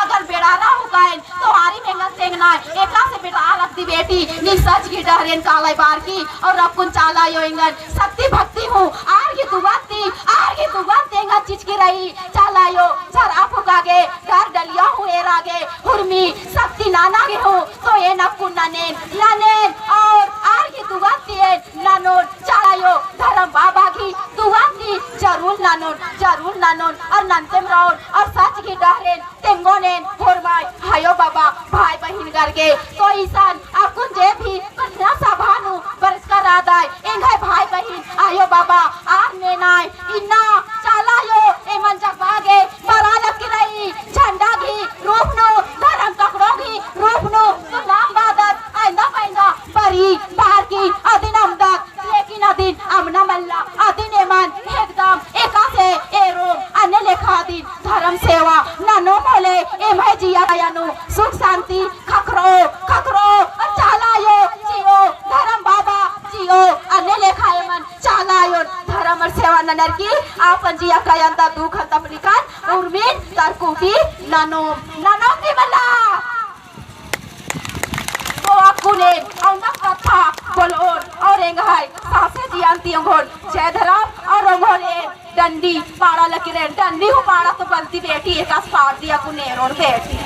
अगर बेड़ाना हो गए तो हारी मेहनत सेंगना एकला से बेटा रखती बेटी नी सच की डहरेन कालाई बार की और रकुन चाला योइंगन सत्य भक्ति हूँ आर की दुबात तेंगा चिचकी रही चाला यो सर आपो कागे घर डलिया हूँ एरागे हुरमी सत्य नाना के हो तो ये नकुन नाने लाने और आर की दुबात दिए नानोन चाला यो धर्म बाबा की दुबात दी जरूर नानोन और नंतेम राउन और सच की डहरेन तेंगोने होरमाई हायो बाबा भाई बहन करके तो ईसान अकुन जे भी कन्या सभानु बरसकर आदाय एंगे भाई बहन आयो बाबा आर नेनाय इन्ना चाला यो एमन जगबागे बरालक की रही झंडा की रूपनो धर्म ककड़ों की रूपनो तो नाम बादत आइंदा पैंदा बरी बाहर की अदिन अमदत लेकिन अदिन अमना मल्ला अदिन एमन एकदम एका से एरो अन्य लेखा अदिन धर्म सेवा नानो मोले एमहे जिया यानु सुख शांति खखरो चालायो जियो धर्म बाबा जियो अन्य लेखा एमन चालायो धर्म और सेवा ननर की आपण जिया कायंता दुख तपलिकान उर्मिन तरकुटी नानो की मला कुने औना कथा बोलोन और एंगाई सासे जियांती अंगोन जयधरा और अंगोने डंडी पाड़ा लकीरे डंडी हो पाड़ा तो बलती बेटी एकास पाड़ दिया कुने और बेटी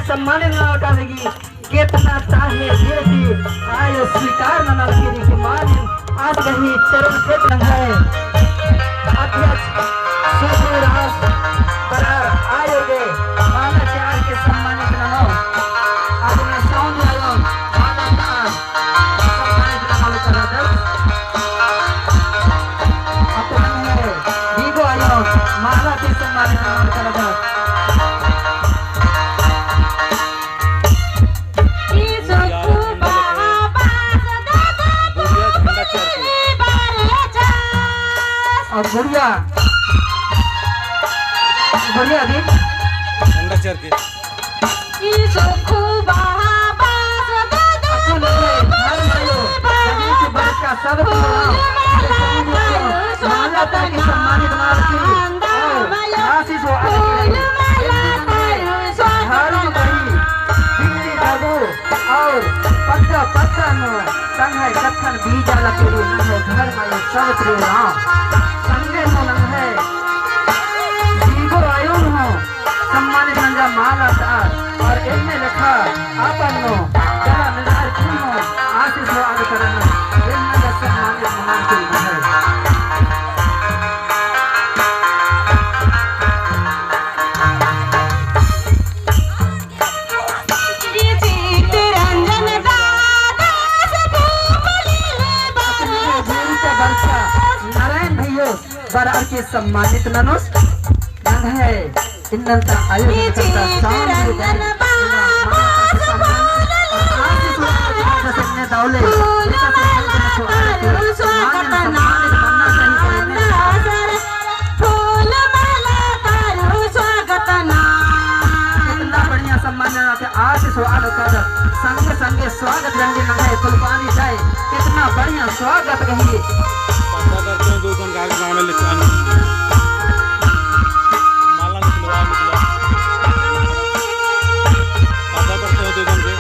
सम्मानित लगी कितना चाहे बेटी आयो स्वीकार न लगी के मान आज वही चरण क्षेत्र है अध्यक्ष सुखराज बरार आयोगे माना चार के सम्मानित रहो अपने साउंड आयो माना चार सम्मानित रहो चला अपने दीगो आयो माला के सम्मानित रहो चला और गुड़िया गुड़िया दी झंडा चढ़ के अपन हर मायो सभी से बरस का सब मानवता के सम्मानित मालकी आशीष हो हारू बही दिल्ली बाबू और पक्का पक्का नो संघ कथन बीजा लपेरू न है घर मायो सब त्रिराम संगे मोनम है दीगो आयुन हो सम्मानित मंजा माला सार और इनमें लिखा आपन नो जरा नजार की हो आशीष हो आगे करना बरार के सम्मानित ननुस नंग है इन्नंता आयोजन करता साउंड दावले आज स्वागत कर संगे संगे स्वागत रंगे नंगे कुलपानी जाए कितना बढ़िया स्वागत कहिए पता करते हैं दुकान गाड़ी नाम में लिखा माला निकलवा पता करते हैं दुकान के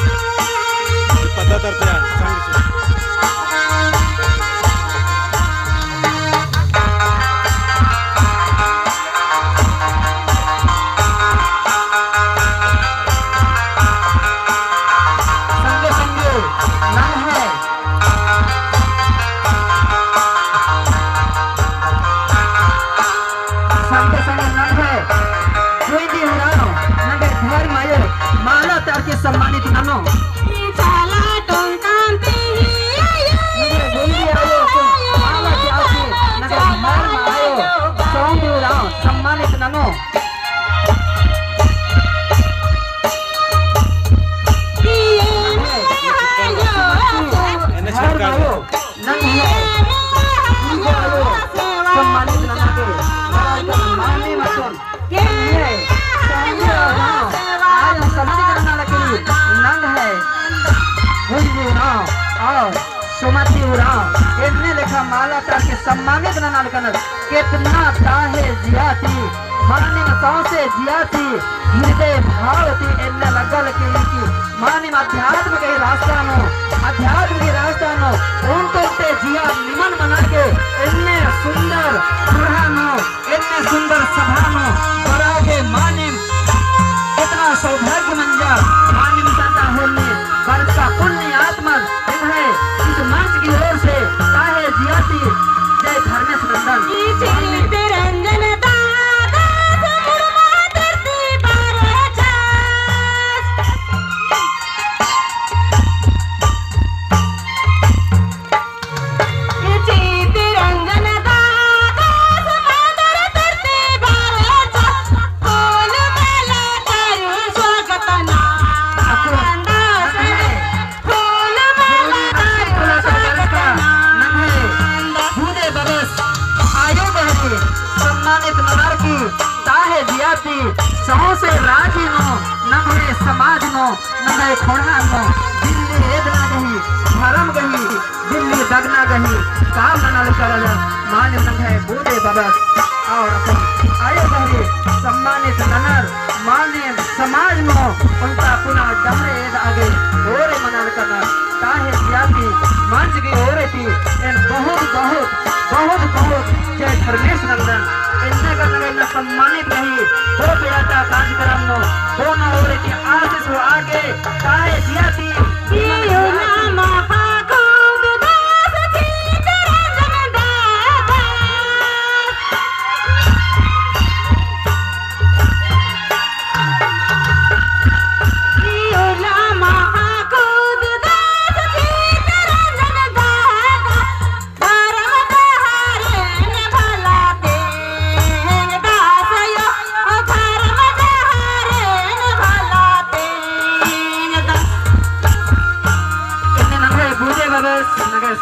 पता करते हैं संग से सम्मानित ननो सम्मानित ननो सम्मानित सुमति उराव इतने लेखा माला ताकि सम्मानित ननाल कनर कितना ताहे जियाती माने में से जियाती हृदय भावती इतने लगल की माने में अध्यात्म के रास्ता नो उनको ते जिया निमन बना के इतने सुंदर पुरानो इतने सुंदर सभानो बड़ा के माने कितना सौभाग्य मंजा माने में संता होने वर्ष का पुण्य आत्मा है इस मंच की ओर से ताहे जियाती जय धर्मेश नंदन से राजी नो नमरे समाज नो नमरे खोड़ा नो दिल्ली वेदना गही धर्म गही दिल्ली दगना गही काम ननल करल मान नंगे बूढ़े बबस और अपन आयो गही सम्मानित ननर माने समाज नो उनका पुनः डमरे एद आगे ओरे मनल करना ताहे जाति मंच की ओरे थी इन बहुत जय धर्मेश नंदन इनसे करने सम्मानित रही दो बेटा कार्यक्रम नो दोनों ओर की आशीष हो आगे ताहे जियाती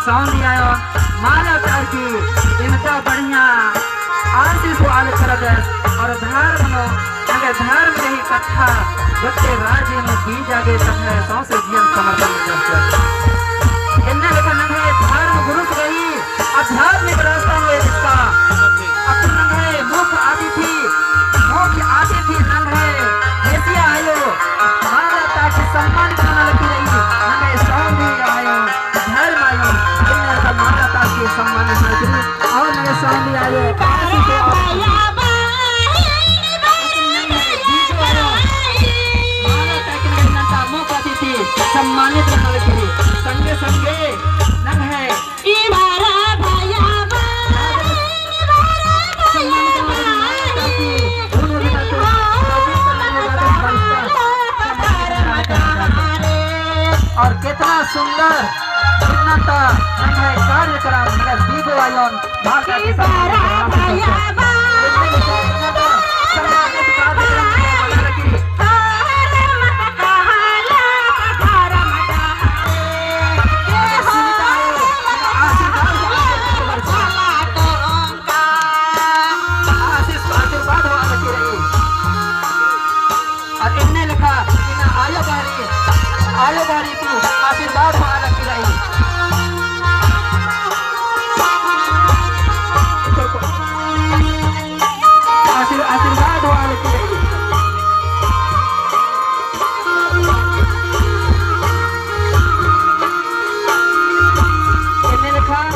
साउंड आयो माला की इनका बढ़िया आशीष वाल कर और धर्म नो अगर धर्म रही कथा बच्चे राज्य में दी जागे तब सौसे जीवन समर्पण करते इन्हें लेकर नंगे धर्म गुरु रही आध्यात्मिक रास्ता में इसका अपन नंगे मुख्य अतिथि नंगे हेसिया आयो माला ताकि सम्मान करना लगी रही नंगे साउंड आयो धर्म आयो माता के सम्मान और मेरे सामने आए सम्मानित संगे संगे नंग है और कितना सुंदर कार्यक्रम दीपो आयोन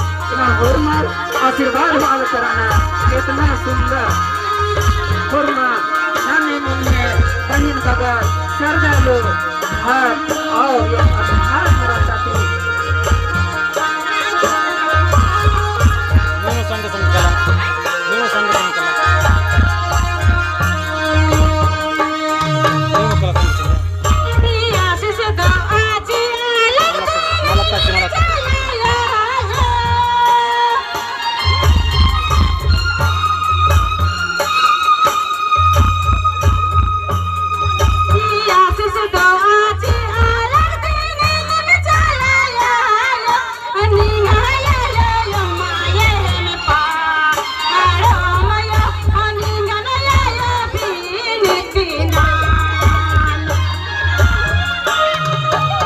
इतना हुर्मत आशीर्वाद वाल कराना कितना सुंदर हुर्मत नाने मुन्ने बहन बगर सरदार लोग और ये आधार